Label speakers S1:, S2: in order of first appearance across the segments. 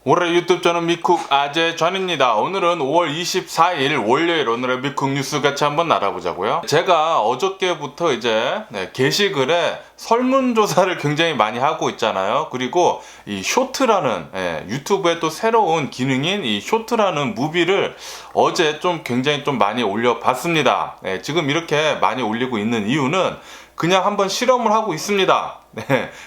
S1: 올해 유튜브 저는 미쿡 아재전입니다. 오늘은 5월 24일 월요일 오늘의 미쿡 뉴스 같이 한번 알아보자고요. 제가 어저께부터 이제 게시글에 설문조사를 굉장히 많이 하고 있잖아요. 그리고 이 쇼트라는 유튜브에 또 새로운 기능인 이 쇼트라는 무비를 어제 좀 굉장히 좀 많이 올려봤습니다. 지금 이렇게 많이 올리고 있는 이유는 그냥 한번 실험을 하고 있습니다.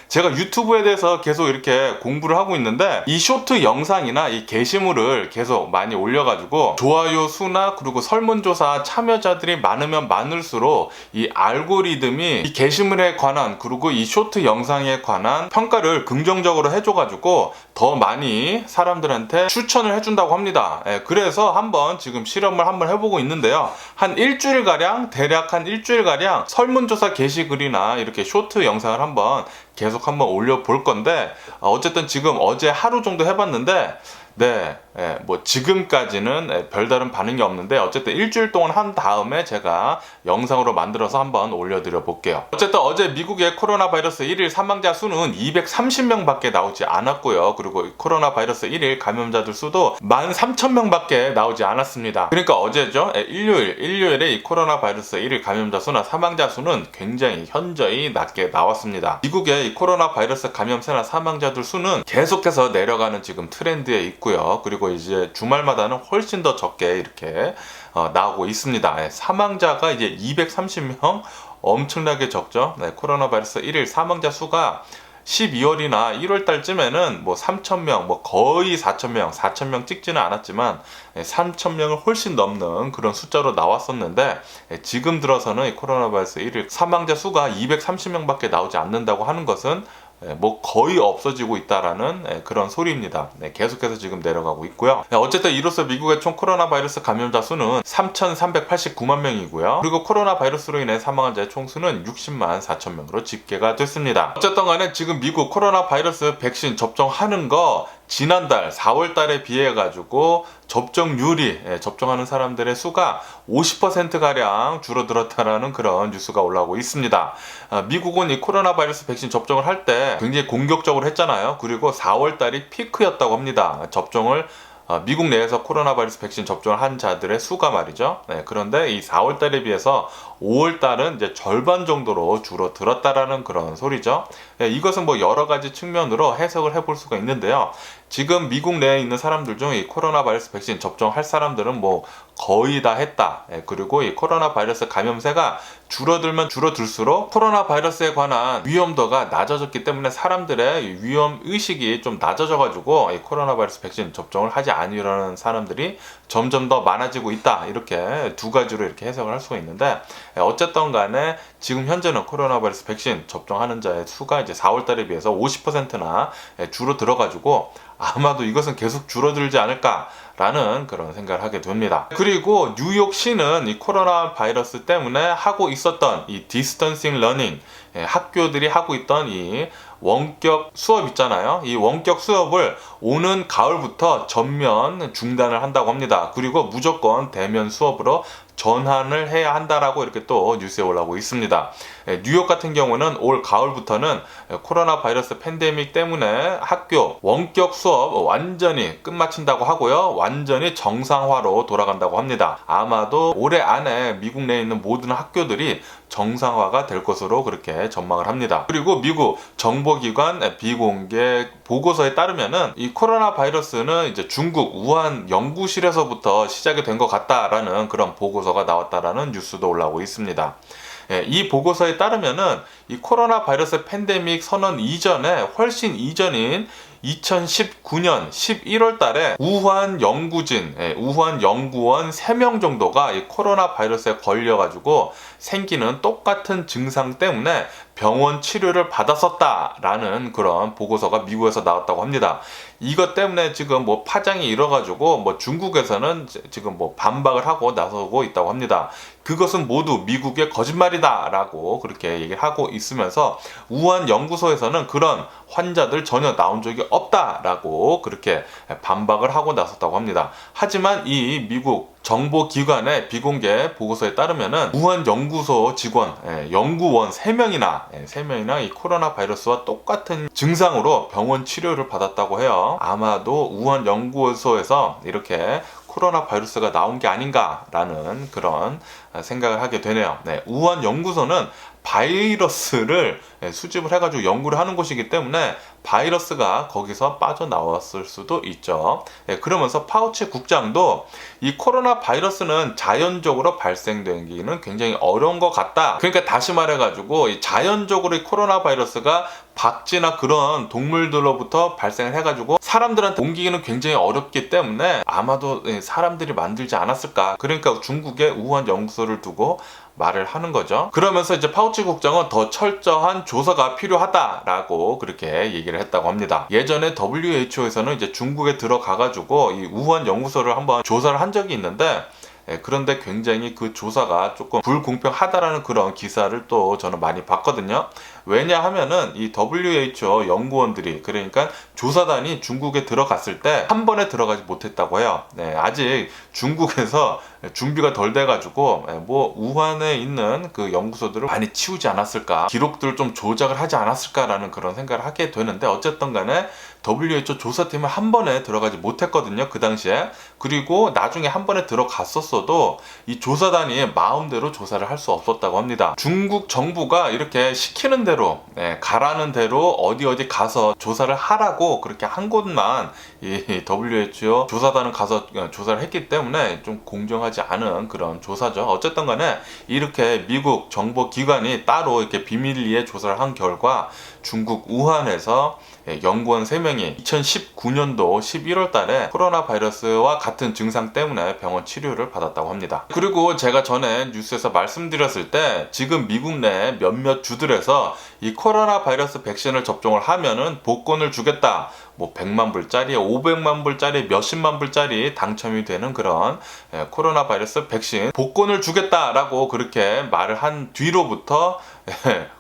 S1: 제가 유튜브에 대해서 계속 이렇게 공부를 하고 있는데 이 쇼트 영상이나 이 게시물을 계속 많이 올려가지고 좋아요 수나 그리고 설문조사 참여자들이 많으면 많을수록 이 알고리즘이 이 게시물에 관한 그리고 이 쇼트 영상에 관한 평가를 긍정적으로 해줘가지고 더 많이 사람들한테 추천을 해준다고 합니다. 그래서 한번 지금 실험을 한번 해보고 있는데요. 한 일주일가량 대략 한 일주일가량 설문조사 게시글이나 이렇게 쇼트 영상을 한번 계속 한번 올려볼 건데 어쨌든 지금 어제 하루 정도 해봤는데 뭐 지금까지는 별다른 반응이 없는데 어쨌든 일주일 동안 한 다음에 제가 영상으로 만들어서 한번 올려드려 볼게요. 어쨌든 어제 미국의 코로나 바이러스 1일 사망자 수는 230명밖에 나오지 않았고요. 그리고 코로나 바이러스 1일 감염자들 수도 13,000명밖에 나오지 않았습니다. 그러니까 어제죠. 일요일에 이 코로나 바이러스 1일 감염자 수나 사망자 수는 굉장히 현저히 낮게 나왔습니다. 미국의 이 코로나 바이러스 감염세나 사망자들 수는 계속해서 내려가는 지금 트렌드에 있고 그리고 이제 주말마다는 훨씬 더 적게 이렇게 나오고 있습니다. 사망자가 이제 230명 엄청나게 적죠. 코로나 바이러스 1일 사망자 수가 12월이나 1월 달쯤에는 뭐 3,000명, 뭐 거의 4,000명 찍지는 않았지만 3,000명을 훨씬 넘는 그런 숫자로 나왔었는데 지금 들어서는 이 코로나 바이러스 1일 사망자 수가 230명밖에 나오지 않는다고 하는 것은 뭐 거의 없어지고 있다라는 그런 소리입니다. 계속해서 지금 내려가고 있고요. 어쨌든 이로써 미국의 총 코로나 바이러스 감염자 수는 3,389만 명이고요. 그리고 코로나 바이러스로 인해 사망한 자의 총수는 60만 4천 명으로 집계가 됐습니다. 어쨌든 간에 지금 미국 코로나 바이러스 백신 접종하는 거 지난달 4월 달에 비해 가지고 접종률이 접종하는 사람들의 수가 50%가량 줄어들었다라는 그런 뉴스가 올라오고 있습니다. 미국은 이 코로나 바이러스 백신 접종을 할 때 굉장히 공격적으로 했잖아요. 그리고 4월 달이 피크였다고 합니다. 접종을 미국 내에서 코로나 바이러스 백신 접종을 한 자들의 수가 말이죠. 그런데 이 4월 달에 비해서 5월 달은 이제 절반 정도로 줄어들었다라는 그런 소리죠. 이것은 뭐 여러 가지 측면으로 해석을 해볼 수가 있는데요. 지금 미국 내에 있는 사람들 중 이 코로나 바이러스 백신 접종할 사람들은 뭐 거의 다 했다. 그리고 이 코로나 바이러스 감염세가 줄어들면 줄어들수록 코로나 바이러스에 관한 위험도가 낮아졌기 때문에 사람들의 위험 의식이 좀 낮아져가지고 이 코로나 바이러스 백신 접종을 하지 않으려는 사람들이 점점 더 많아지고 있다. 이렇게 두 가지로 이렇게 해석을 할 수가 있는데 어쨌든 간에 지금 현재는 코로나 바이러스 백신 접종하는 자의 수가 이제 4월 달에 비해서 50%나 줄어들어가지고 아마도 이것은 계속 줄어들지 않을까라는 그런 생각을 하게 됩니다. 그리고 뉴욕시는 이 코로나 바이러스 때문에 하고 있었던 이 디스턴싱 러닝, 학교들이 하고 있던 이 원격 수업 있잖아요. 이 원격 수업을 오는 가을부터 전면 중단을 한다고 합니다. 그리고 무조건 대면 수업으로 전환을 해야 한다라고 이렇게 또 뉴스에 올라오고 있습니다. 뉴욕 같은 경우는 올 가을부터는 코로나 바이러스 팬데믹 때문에 학교 원격 수업 완전히 끝마친다고 하고요. 완전히 정상화로 돌아간다고 합니다. 아마도 올해 안에 미국 내에 있는 모든 학교들이 정상화가 될 것으로 그렇게 전망을 합니다. 그리고 미국 정보기관 비공개 보고서에 따르면은 이 코로나 바이러스는 이제 중국 우한 연구실에서부터 시작이 된 것 같다라는 그런 보고서가 나왔다라는 뉴스도 올라오고 있습니다. 이 보고서에 따르면은 이 코로나 바이러스 팬데믹 선언 이전에 훨씬 이전인 2019년 11월 달에 우한 우한 연구원 3명 정도가 이 코로나 바이러스에 걸려가지고 생기는 똑같은 증상 때문에 병원 치료를 받았었다라는 그런 보고서가 미국에서 나왔다고 합니다. 이것 때문에 지금 뭐 파장이 일어가지고 뭐 중국에서는 지금 뭐 반박을 하고 나서고 있다고 합니다. 그것은 모두 미국의 거짓말이다라고 그렇게 얘기를 하고 있으면서 우한 연구소에서는 그런 환자들 전혀 나온 적이 없다라고 그렇게 반박을 하고 나섰다고 합니다. 하지만 이 미국 정보기관의 비공개 보고서에 따르면은 우한 연구소 직원, 연구원 3명이나 이 코로나 바이러스와 똑같은 증상으로 병원 치료를 받았다고 해요. 아마도 우한 연구소에서 이렇게 코로나 바이러스가 나온 게 아닌가라는 그런 생각을 하게 되네요. 우한 연구소는 바이러스를 수집을 해가지고 연구를 하는 곳이기 때문에 바이러스가 거기서 빠져나왔을 수도 있죠. 그러면서 파우치 국장도 이 코로나 바이러스는 자연적으로 발생되기는 굉장히 어려운 것 같다. 그러니까 다시 말해가지고 이 자연적으로 이 코로나 바이러스가 박쥐나 그런 동물들로부터 발생을 해가지고 사람들한테 옮기기는 굉장히 어렵기 때문에 아마도 사람들이 만들지 않았을까. 그러니까 중국의 우한 연구소를 두고 말을 하는 거죠. 그러면서 이제 파우치 국장은 더 철저한 조사가 필요하다라고 그렇게 얘기를 했다고 합니다. 예전에 WHO에서는 이제 중국에 들어가가지고 이 우한 연구소를 한번 조사를 한 적이 있는데 그런데 굉장히 그 조사가 조금 불공평하다라는 그런 기사를 또 저는 많이 봤거든요. 왜냐하면은 이 WHO 연구원들이 그러니까 조사단이 중국에 들어갔을 때 한 번에 들어가지 못했다고 해요. 아직 중국에서 준비가 덜 돼가지고 뭐 우한에 있는 그 연구소들을 많이 치우지 않았을까, 기록들을 좀 조작을 하지 않았을까라는 그런 생각을 하게 되는데 어쨌든 간에 WHO 조사팀은 한 번에 들어가지 못했거든요, 그 당시에. 그리고 나중에 한 번에 들어갔었어도 이 조사단이 마음대로 조사를 할 수 없었다고 합니다. 중국 정부가 이렇게 시키는 대로 가라는 대로 어디 가서 조사를 하라고 그렇게 한 곳만 이 WHO 조사단은 가서 조사를 했기 때문에 좀 공정하지 않은 그런 조사죠. 어쨌든 간에 이렇게 미국 정보기관이 따로 이렇게 비밀리에 조사를 한 결과 중국 우한에서 연구원 3명이 2019년도 11월 달에 코로나 바이러스와 같은 증상 때문에 병원 치료를 받았다고 합니다. 그리고 제가 전에 뉴스에서 말씀드렸을 때 지금 미국 내 몇몇 주들에서 이 코로나 바이러스 백신을 접종을 하면은 복권을 주겠다. 뭐 100만 불짜리, 500만 불짜리, 몇십만 불짜리 당첨이 되는 그런 코로나 바이러스 백신 복권을 주겠다라고 그렇게 말을 한 뒤로부터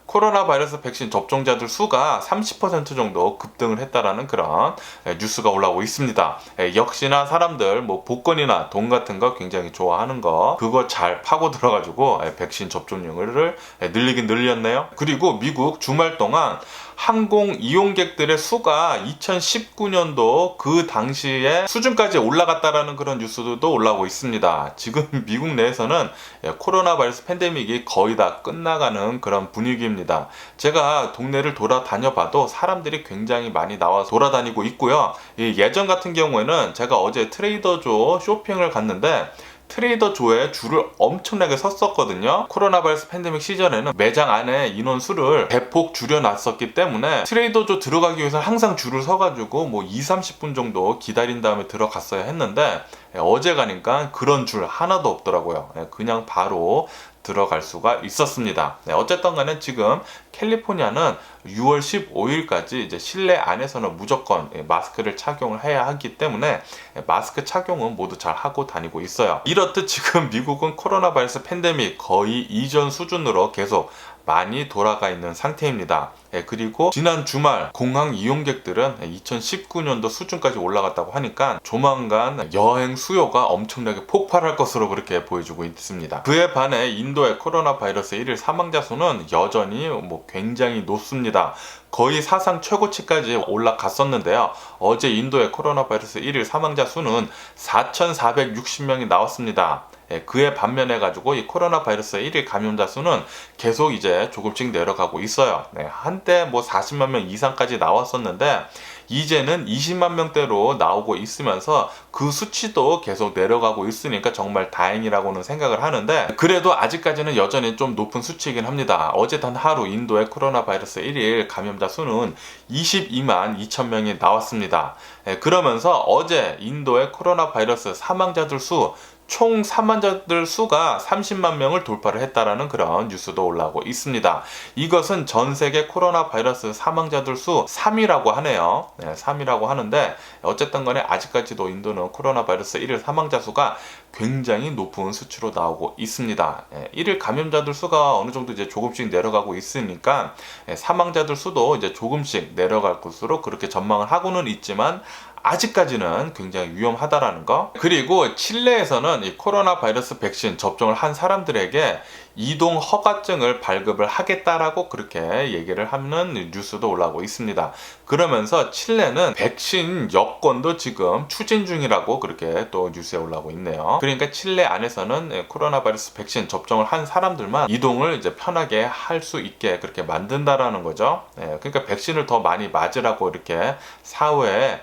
S1: 코로나 바이러스 백신 접종자들 수가 30% 정도 급등을 했다라는 그런 뉴스가 올라오고 있습니다. 역시나 사람들 뭐 복권이나 돈 같은 거 굉장히 좋아하는 거 그거 잘 파고 들어가지고 백신 접종률을 늘리긴 늘렸네요. 그리고 미국 주말 동안 항공 이용객들의 수가 2019년도 그 당시에 수준까지 올라갔다라는 그런 뉴스도 올라오고 있습니다. 지금 미국 내에서는 코로나 바이러스 팬데믹이 거의 다 끝나가는 그런 분위기입니다. 제가 동네를 돌아다녀 봐도 사람들이 굉장히 많이 나와 돌아다니고 있고요. 예전 같은 경우에는 제가 어제 트레이더조 쇼핑을 갔는데 트레이더조에 줄을 엄청나게 섰었거든요. 코로나 바이러스 팬데믹 시절에는 매장 안에 인원 수를 대폭 줄여놨었기 때문에 트레이더조 들어가기 위해서 항상 줄을 서가지고 뭐 20-30분 정도 기다린 다음에 들어갔어야 했는데 어제 가니까 그런 줄 하나도 없더라고요. 그냥 바로 들어갈 수가 있었습니다. 어쨌든 간에 지금 캘리포니아는 6월 15일까지 이제 실내 안에서는 무조건 마스크를 착용을 해야 하기 때문에 마스크 착용은 모두 잘 하고 다니고 있어요. 이렇듯 지금 미국은 코로나 바이러스 팬데믹 거의 이전 수준으로 계속 많이 돌아가 있는 상태입니다. 그리고 지난 주말 공항 이용객들은 2019년도 수준까지 올라갔다고 하니까 조만간 여행 수요가 엄청나게 폭발할 것으로 그렇게 보여주고 있습니다. 그에 반해 인도의 코로나 바이러스 1일 사망자 수는 여전히 굉장히 높습니다. 거의 사상 최고치까지 올라갔었는데요. 어제 인도의 코로나 바이러스 1일 사망자 수는 4,460명이 나왔습니다. 그에 반면해 가지고 이 코로나 바이러스 1일 감염자 수는 계속 이제 조금씩 내려가고 있어요. 한때 40만 명 이상까지 나왔었는데 이제는 20만 명대로 나오고 있으면서 그 수치도 계속 내려가고 있으니까 정말 다행이라고는 생각을 하는데 그래도 아직까지는 여전히 좀 높은 수치이긴 합니다. 어제 단 하루 인도의 코로나 바이러스 1일 감염자 수는 22만 2천 명이 나왔습니다. 그러면서 어제 인도의 코로나 바이러스 사망자들 수 총 사망자들 수가 30만 명을 돌파를 했다라는 그런 뉴스도 올라오고 있습니다. 이것은 전 세계 코로나 바이러스 사망자들 수 3위라고 하네요. 3위라고 하는데 어쨌든 간에 아직까지도 인도는 코로나 바이러스 1일 사망자 수가 굉장히 높은 수치로 나오고 있습니다. 1일 감염자들 수가 어느 정도 이제 조금씩 내려가고 있으니까 사망자들 수도 이제 조금씩 내려갈 것으로 그렇게 전망을 하고는 있지만 아직까지는 굉장히 위험하다라는 거. 그리고 칠레에서는 이 코로나 바이러스 백신 접종을 한 사람들에게 이동 허가증을 발급을 하겠다라고 그렇게 얘기를 하는 뉴스도 올라오고 있습니다. 그러면서 칠레는 백신 여권도 지금 추진 중이라고 그렇게 또 뉴스에 올라오고 있네요. 그러니까 칠레 안에서는 코로나 바이러스 백신 접종을 한 사람들만 이동을 이제 편하게 할 수 있게 그렇게 만든다라는 거죠. 그러니까 백신을 더 많이 맞으라고 이렇게 사회에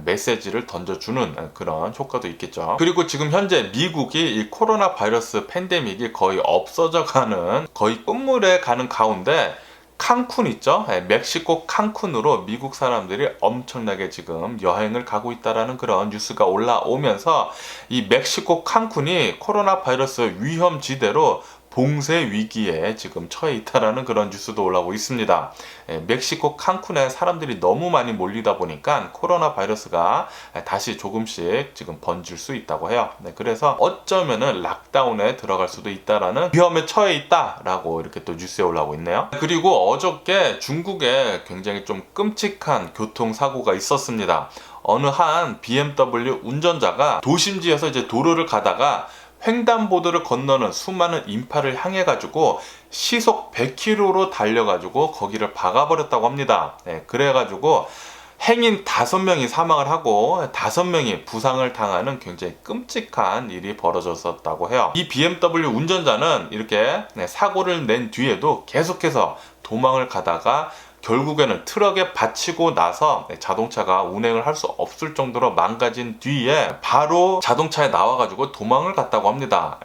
S1: 메시지를 던져주는 그런 효과도 있겠죠. 그리고 지금 현재 미국이 이 코로나 바이러스 팬데믹이 거의 없어져가는, 거의 끝물에 가는 가운데 칸쿤 있죠? 멕시코 칸쿤으로 미국 사람들이 엄청나게 지금 여행을 가고 있다라는 그런 뉴스가 올라오면서 이 멕시코 칸쿤이 코로나 바이러스 위험지대로 봉쇄 위기에 지금 처해 있다라는 그런 뉴스도 올라오고 있습니다. 멕시코 칸쿤에 사람들이 너무 많이 몰리다 보니까 코로나 바이러스가 다시 조금씩 지금 번질 수 있다고 해요. 그래서 어쩌면은 락다운에 들어갈 수도 있다라는 위험에 처해 있다라고 이렇게 또 뉴스에 올라오고 있네요. 그리고 어저께 중국에 굉장히 좀 끔찍한 교통사고가 있었습니다. 어느 한 BMW 운전자가 도심지에서 이제 도로를 가다가 횡단보도를 건너는 수많은 인파를 향해 가지고 시속 100km로 달려 가지고 거기를 박아버렸다고 합니다. 그래 가지고 행인 5명이 사망을 하고 5명이 부상을 당하는 굉장히 끔찍한 일이 벌어졌었다고 해요. 이 BMW 운전자는 이렇게 사고를 낸 뒤에도 계속해서 도망을 가다가 결국에는 트럭에 받치고 나서 자동차가 운행을 할 수 없을 정도로 망가진 뒤에 바로 자동차에 나와가지고 도망을 갔다고 합니다.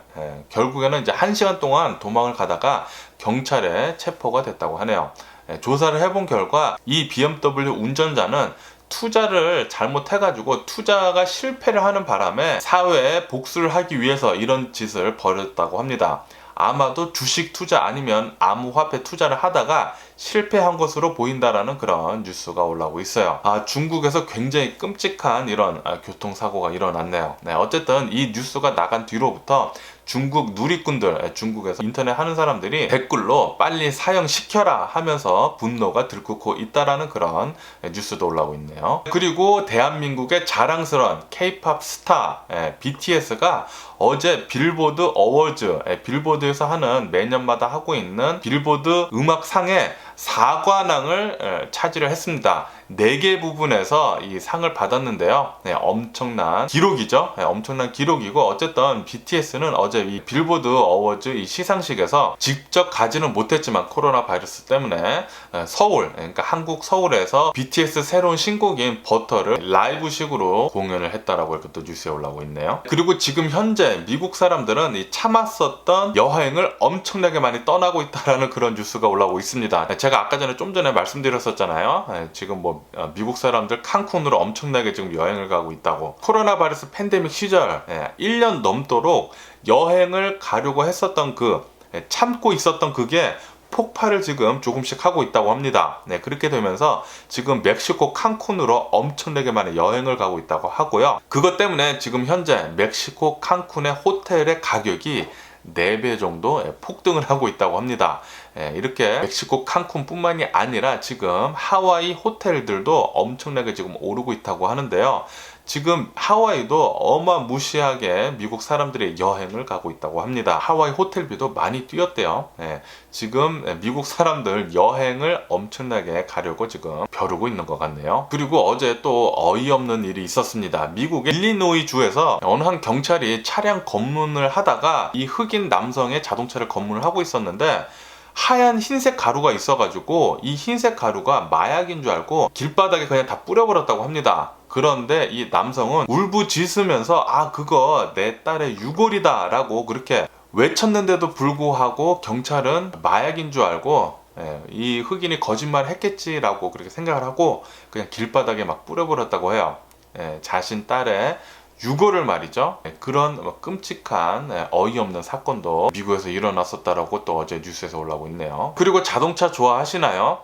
S1: 결국에는 이제 1시간 동안 도망을 가다가 경찰에 체포가 됐다고 하네요. 조사를 해본 결과 이 BMW 운전자는 투자를 잘못해가지고 투자가 실패를 하는 바람에 사회에 복수를 하기 위해서 이런 짓을 벌였다고 합니다. 아마도 주식 투자 아니면 암호화폐 투자를 하다가 실패한 것으로 보인다라는 그런 뉴스가 올라오고 있어요. 중국에서 굉장히 끔찍한 이런 교통사고가 일어났네요. 어쨌든 이 뉴스가 나간 뒤로부터 중국 누리꾼들, 중국에서 인터넷 하는 사람들이 댓글로 빨리 사형시켜라 하면서 분노가 들끓고 있다라는 그런 뉴스도 올라오고 있네요. 그리고 대한민국의 자랑스러운 K-팝 스타 BTS가 어제 빌보드 어워즈, 빌보드에서 하는 매년마다 하고 있는 빌보드 음악상에 4관왕을 차지를 했습니다. 4개 부분에서 이 상을 받았는데요. 엄청난 기록이죠. 엄청난 기록이고 어쨌든 BTS는 어제 이 빌보드 어워즈 이 시상식에서 직접 가지는 못했지만 코로나 바이러스 때문에 서울, 그러니까 한국 서울에서 BTS 새로운 신곡인 버터를 라이브식으로 공연을 했다라고 이렇게 또 뉴스에 올라오고 있네요. 그리고 지금 현재 미국 사람들은 이 참았었던 여행을 엄청나게 많이 떠나고 있다라는 그런 뉴스가 올라오고 있습니다. 제가 아까 좀 전에 말씀드렸었잖아요. 지금 미국 사람들 칸쿤으로 엄청나게 지금 여행을 가고 있다고. 코로나 바이러스 팬데믹 시절 1년 넘도록 여행을 가려고 했었던 참고 있었던 그게 폭발을 지금 조금씩 하고 있다고 합니다. 그렇게 되면서 지금 멕시코 칸쿤으로 엄청나게 많은 여행을 가고 있다고 하고요. 그것 때문에 지금 현재 멕시코 칸쿤의 호텔의 가격이 4배 정도 폭등을 하고 있다고 합니다. 이렇게 멕시코 칸쿤뿐만이 아니라 지금 하와이 호텔들도 엄청나게 지금 오르고 있다고 하는데요. 지금 하와이도 어마무시하게 미국 사람들이 여행을 가고 있다고 합니다. 하와이 호텔비도 많이 뛰었대요. 지금 미국 사람들 여행을 엄청나게 가려고 지금 벼르고 있는 것 같네요. 그리고 어제 또 어이없는 일이 있었습니다. 미국의 일리노이 주에서 어느 한 경찰이 차량 검문을 하다가 이 흑인 남성의 자동차를 검문을 하고 있었는데 하얀 흰색 가루가 있어가지고 이 흰색 가루가 마약인 줄 알고 길바닥에 그냥 다 뿌려버렸다고 합니다. 그런데 이 남성은 울부짖으면서 그거 내 딸의 유골이다 라고 그렇게 외쳤는데도 불구하고 경찰은 마약인 줄 알고 이 흑인이 거짓말 했겠지라고 그렇게 생각을 하고 그냥 길바닥에 막 뿌려버렸다고 해요. 자신 딸의 유골을 말이죠. 그런 끔찍한 어이없는 사건도 미국에서 일어났었다라고 또 어제 뉴스에서 올라오고 있네요. 그리고 자동차 좋아하시나요?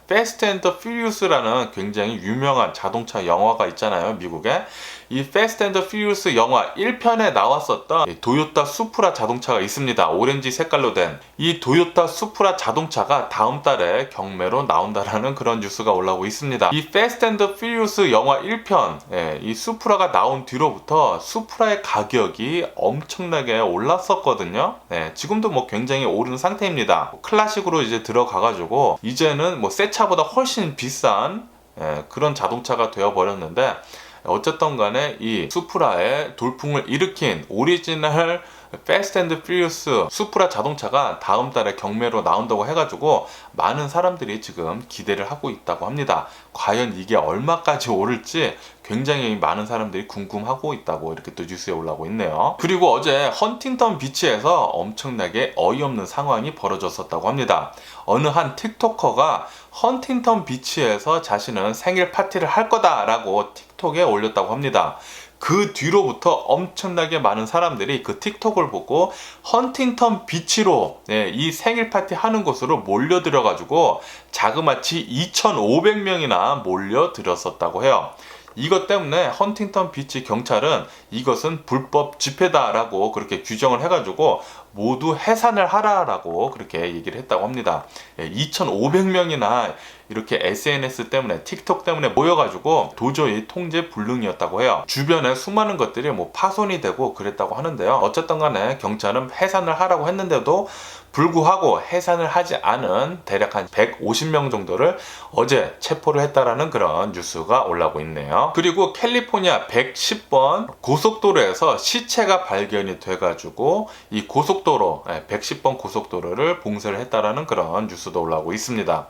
S1: 패스트 앤더 퓨리우스라는 굉장히 유명한 자동차 영화가 있잖아요, 미국에. 이 패스트 앤더 퓨리우스 영화 1편에 나왔었던 도요타 수프라 자동차가 있습니다. 오렌지 색깔로 된 이 도요타 수프라 자동차가 다음 달에 경매로 나온다라는 그런 뉴스가 올라오고 있습니다. 이 패스트 앤더 퓨리우스 영화 1편, 이 수프라가 나온 뒤로부터 수프라의 가격이 엄청나게 올랐었거든요. 지금도 뭐 굉장히 오른 상태입니다. 클래식으로 이제 들어가가지고 이제는 뭐 새 차보다 훨씬 비싼 그런 자동차가 되어버렸는데, 어쨌든 간에 이 수프라의 돌풍을 일으킨 오리지널 패스트 앤드 퓨리어스 수프라 자동차가 다음 달에 경매로 나온다고 해가지고 많은 사람들이 지금 기대를 하고 있다고 합니다. 과연 이게 얼마까지 오를지 굉장히 많은 사람들이 궁금하고 있다고 이렇게 또 뉴스에 올라오고 있네요. 그리고 어제 헌팅턴 비치에서 엄청나게 어이없는 상황이 벌어졌었다고 합니다. 어느 한 틱토커가 헌팅턴 비치에서 자신은 생일 파티를 할 거다라고 틱톡에 올렸다고 합니다. 그 뒤로부터 엄청나게 많은 사람들이 그 틱톡을 보고 헌팅턴 비치로 이 생일 파티 하는 곳으로 몰려들어가지고 자그마치 2,500명이나 몰려들었었다고 해요. 이것 때문에 헌팅턴 비치 경찰은 이것은 불법 집회다라고 그렇게 규정을 해가지고 모두 해산을 하라라고 그렇게 얘기를 했다고 합니다. 2,500명이나 이렇게 SNS 때문에 틱톡 때문에 모여가지고 도저히 통제 불능이었다고 해요. 주변에 수많은 것들이 뭐 파손이 되고 그랬다고 하는데요. 어쨌든 간에 경찰은 해산을 하라고 했는데도 불구하고 해산을 하지 않은 대략 한 150명 정도를 어제 체포를 했다라는 그런 뉴스가 올라오고 있네요. 그리고 캘리포니아 110번 고속도로에서 시체가 발견이 돼가지고 이 고속도로 110번 고속도로를 봉쇄를 했다라는 그런 뉴스도 올라오고 있습니다.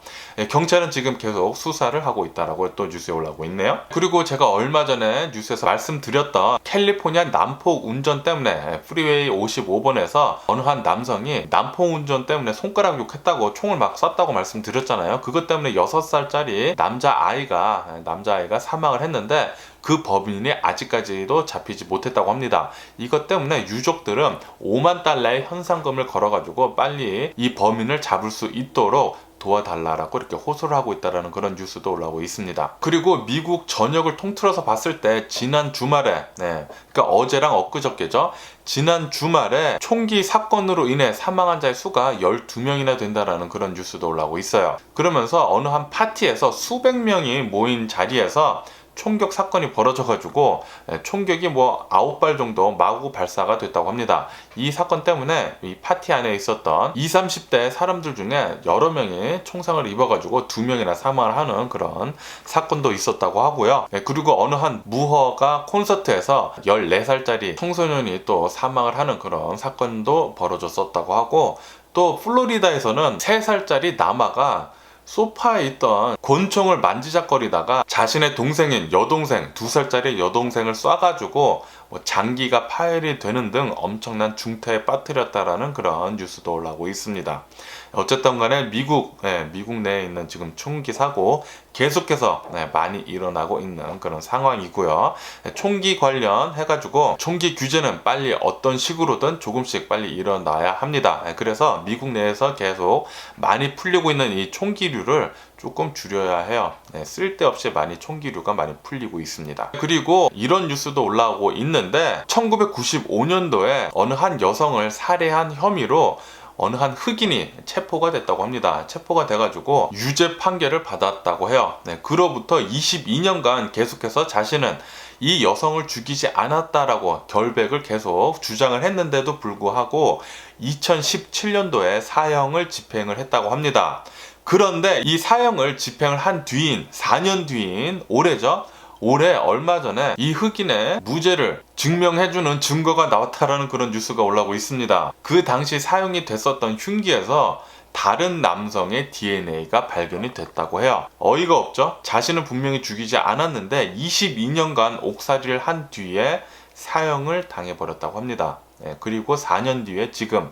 S1: 경찰은 지금 계속 수사를 하고 있다라고 또 뉴스에 올라오고 있네요. 그리고 제가 얼마 전에 뉴스에서 말씀드렸던 캘리포니아 난폭 운전 때문에 프리웨이 55번에서 어느 한 남성이 난폭 운전 때문에 손가락 욕했다고 총을 막 쐈다고 말씀드렸잖아요. 그것 때문에 6살짜리 남자아이가 사망을 했는데 그 범인이 아직까지도 잡히지 못했다고 합니다. 이것 때문에 유족들은 5만 달러의 현상금을 걸어가지고 빨리 이 범인을 잡을 수 있도록 도와달라라고 이렇게 호소를 하고 있다는 그런 뉴스도 올라오고 있습니다. 그리고 미국 전역을 통틀어서 봤을 때 지난 주말에 그러니까 어제랑 엊그저께죠. 지난 주말에 총기 사건으로 인해 사망한 자의 수가 12명이나 된다라는 그런 뉴스도 올라오고 있어요. 그러면서 어느 한 파티에서 수백 명이 모인 자리에서 총격 사건이 벌어져가지고 총격이 뭐 9발 정도 마구 발사가 됐다고 합니다. 이 사건 때문에 이 파티 안에 있었던 20, 30대 사람들 중에 여러 명이 총상을 입어가지고 2명이나 사망을 하는 그런 사건도 있었다고 하고요. 그리고 어느 한 무허가 콘서트에서 14살짜리 청소년이 또 사망을 하는 그런 사건도 벌어졌었다고 하고, 또 플로리다에서는 3살짜리 남아가 소파에 있던 권총을 만지작거리다가 자신의 동생인 여동생, 2살짜리 여동생을 쏴가지고 장기가 파열이 되는 등 엄청난 중태에 빠뜨렸다라는 그런 뉴스도 올라오고 있습니다. 어쨌든 간에 미국 내에 있는 지금 총기 사고 계속해서 많이 일어나고 있는 그런 상황이고요. 총기 관련해가지고 총기 규제는 빨리 어떤 식으로든 조금씩 빨리 일어나야 합니다. 그래서 미국 내에서 계속 많이 풀리고 있는 이 총기류를 조금 줄여야 해요. 쓸데없이 많이 총기류가 많이 풀리고 있습니다. 그리고 이런 뉴스도 올라오고 있는데 1995년도에 어느 한 여성을 살해한 혐의로 어느 한 흑인이 체포가 됐다고 합니다. 체포가 돼가지고 유죄 판결을 받았다고 해요. 그로부터 22년간 계속해서 자신은 이 여성을 죽이지 않았다라고 결백을 계속 주장을 했는데도 불구하고 2017년도에 사형을 집행을 했다고 합니다. 그런데 이 사형을 집행을 한 뒤인 4년 뒤인 올해죠. 올해 얼마 전에 이 흑인의 무죄를 증명해주는 증거가 나왔다라는 그런 뉴스가 올라오고 있습니다. 그 당시 사용이 됐었던 흉기에서 다른 남성의 DNA가 발견이 됐다고 해요. 어이가 없죠? 자신은 분명히 죽이지 않았는데 22년간 옥살이를 한 뒤에 사형을 당해버렸다고 합니다. 그리고 4년 뒤에 지금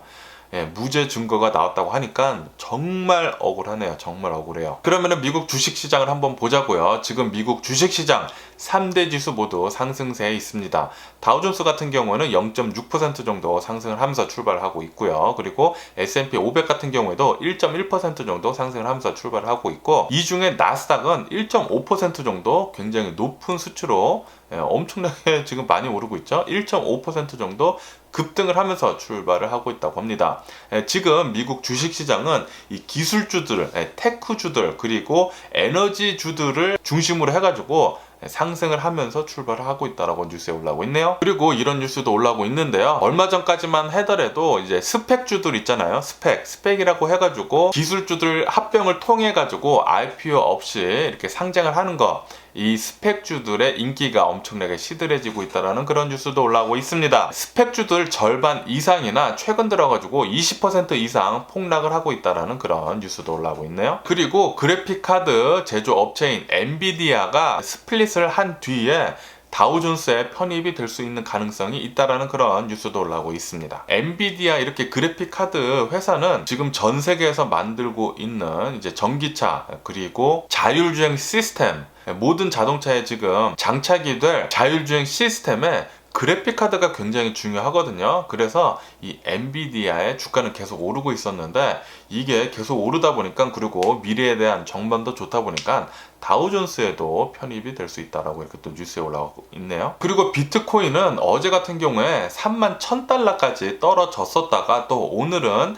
S1: 무죄 증거가 나왔다고 하니까 정말 억울하네요. 정말 억울해요. 그러면은 미국 주식시장을 한번 보자고요. 지금 미국 주식시장 3대 지수 모두 상승세에 있습니다. 다우존스 같은 경우는 0.6% 정도 상승을 하면서 출발하고 있고요. 그리고 S&P 500 같은 경우에도 1.1% 정도 상승을 하면서 출발을 하고 있고, 이 중에 나스닥은 1.5% 정도 굉장히 높은 수치로 엄청나게 지금 많이 오르고 있죠. 1.5% 정도 급등을 하면서 출발을 하고 있다고 합니다. 지금 미국 주식시장은 이 기술주들, 테크주들, 그리고 에너지주들을 중심으로 해가지고 상승을 하면서 출발을 하고 있다라고 뉴스에 올라오고 있네요. 그리고 이런 뉴스도 올라오고 있는데요. 얼마 전까지만 하더라도 이제 스펙주들 있잖아요. 스펙이라고 해가지고 기술주들 합병을 통해 가지고 IPO 없이 이렇게 상장을 하는 거, 이 스펙주들의 인기가 엄청나게 시들해지고 있다라는 그런 뉴스도 올라오고 있습니다. 스펙주들 절반 이상이나 최근 들어가지고 20% 이상 폭락을 하고 있다라는 그런 뉴스도 올라오고 있네요. 그리고 그래픽카드 제조업체인 엔비디아가 스플릿을 한 뒤에 다우존스에 편입이 될 수 있는 가능성이 있다라는 그런 뉴스도 올라오고 있습니다. 엔비디아 이렇게 그래픽 카드 회사는 지금 전 세계에서 만들고 있는 이제 전기차, 그리고 자율주행 시스템, 모든 자동차에 지금 장착이 될 자율주행 시스템에 그래픽카드가 굉장히 중요하거든요. 그래서 이 엔비디아의 주가는 계속 오르고 있었는데, 이게 계속 오르다 보니까, 그리고 미래에 대한 전망도 좋다 보니까 다우존스에도 편입이 될 수 있다라고 이렇게 또 뉴스에 올라오고 있네요. 그리고 비트코인은 어제 같은 경우에 31,000달러까지 떨어졌었다가 또 오늘은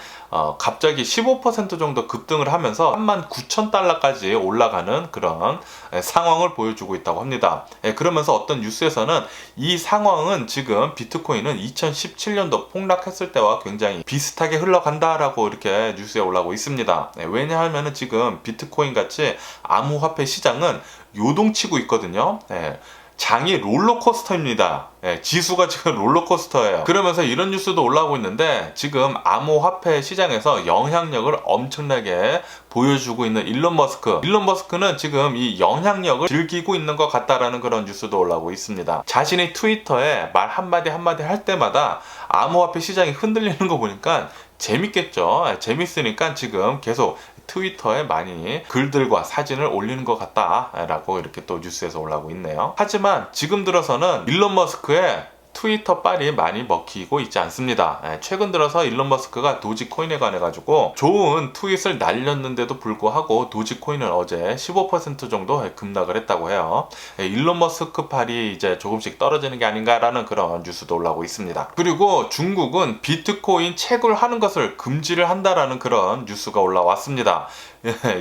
S1: 갑자기 15% 정도 급등을 하면서 39,000달러까지 올라가는 그런 상황을 보여주고 있다고 합니다. 그러면서 어떤 뉴스에서는 이 상황은 지금 비트코인은 2017년도 폭락했을 때와 굉장히 비슷하게 흘러간다라고 이렇게 뉴스에 올라오고 있습니다. 왜냐하면 지금 비트코인 같이 암호화폐 시장은 요동치고 있거든요. 장이 롤러코스터입니다. 지수가 지금 롤러코스터예요. 그러면서 이런 뉴스도 올라오고 있는데, 지금 암호화폐 시장에서 영향력을 엄청나게 보여주고 있는 일론 머스크는 지금 이 영향력을 즐기고 있는 것 같다라는 그런 뉴스도 올라오고 있습니다. 자신이 트위터에 말 한마디 할 때마다 암호화폐 시장이 흔들리는 거 보니까 재밌겠죠. 재밌으니까 지금 계속 트위터에 많이 글들과 사진을 올리는 것 같다라고 이렇게 또 뉴스에서 올라오고 있네요. 하지만 지금 들어서는 일론 머스크의 트위터 빨이 많이 먹히고 있지 않습니다. 최근 들어서 일론 머스크가 도지코인에 관해 가지고 좋은 트윗을 날렸는데도 불구하고 도지코인은 어제 15% 정도 급락을 했다고 해요. 일론 머스크 팔이 이제 조금씩 떨어지는 게 아닌가라는 그런 뉴스도 올라오고 있습니다. 그리고 중국은 비트코인 채굴하는 것을 금지를 한다라는 그런 뉴스가 올라왔습니다.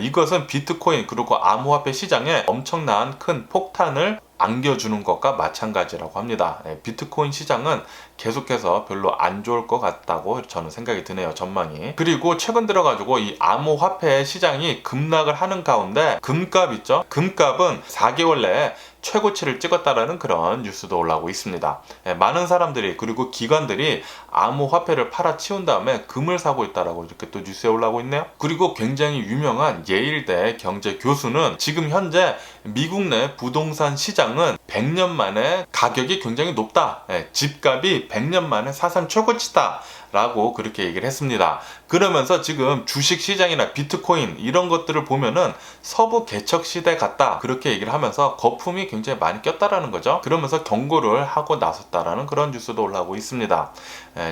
S1: 이것은 비트코인 그리고 암호화폐 시장에 엄청난 큰 폭탄을 안겨주는 것과 마찬가지라고 합니다. 비트코인 시장은 계속해서 별로 안 좋을 것 같다고 저는 생각이 드네요. 전망이. 그리고 최근 들어가지고 이 암호화폐 시장이 급락을 하는 가운데 금값 있죠? 금값은 4개월 내에 최고치를 찍었다라는 그런 뉴스도 올라오고 있습니다. 많은 사람들이, 그리고 기관들이 암호화폐를 팔아치운 다음에 금을 사고 있다라고 이렇게 또 뉴스에 올라오고 있네요. 그리고 굉장히 유명한 예일대 경제 교수는 지금 현재 미국 내 부동산 시장은 100년 만에 가격이 굉장히 높다. 집값이 100년 만에 사상 최고치다. 라고 그렇게 얘기를 했습니다. 그러면서 지금 주식시장이나 비트코인 이런 것들을 보면은 서부 개척 시대 같다, 그렇게 얘기를 하면서 거품이 굉장히 많이 꼈다라는 거죠. 그러면서 경고를 하고 나섰다라는 그런 뉴스도 올라오고 있습니다.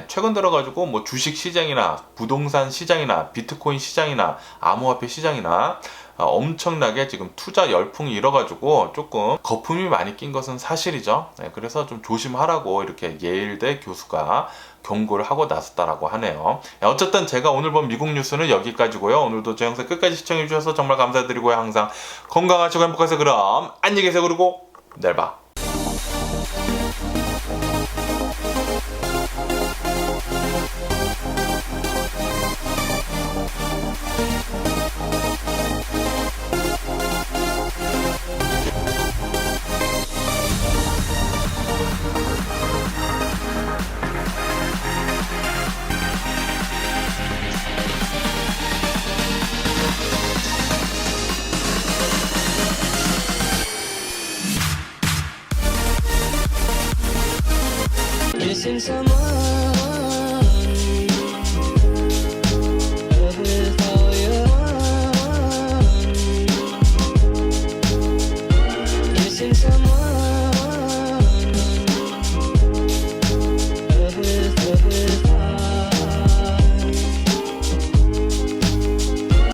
S1: 최근 들어가지고 뭐 주식시장이나 부동산 시장이나 비트코인 시장이나 암호화폐 시장이나 엄청나게 지금 투자 열풍이 일어가지고 조금 거품이 많이 낀 것은 사실이죠. 그래서 좀 조심하라고 이렇게 예일대 교수가 경고를 하고 나섰다라고 하네요. 어쨌든 제가 오늘 본 미국 뉴스는 여기까지고요. 오늘도 제 영상 끝까지 시청해 주셔서 정말 감사드리고요. 항상 건강하시고 행복하세요. 그럼 안녕히 계세요. 그리고 내일 봐.
S2: Missing someone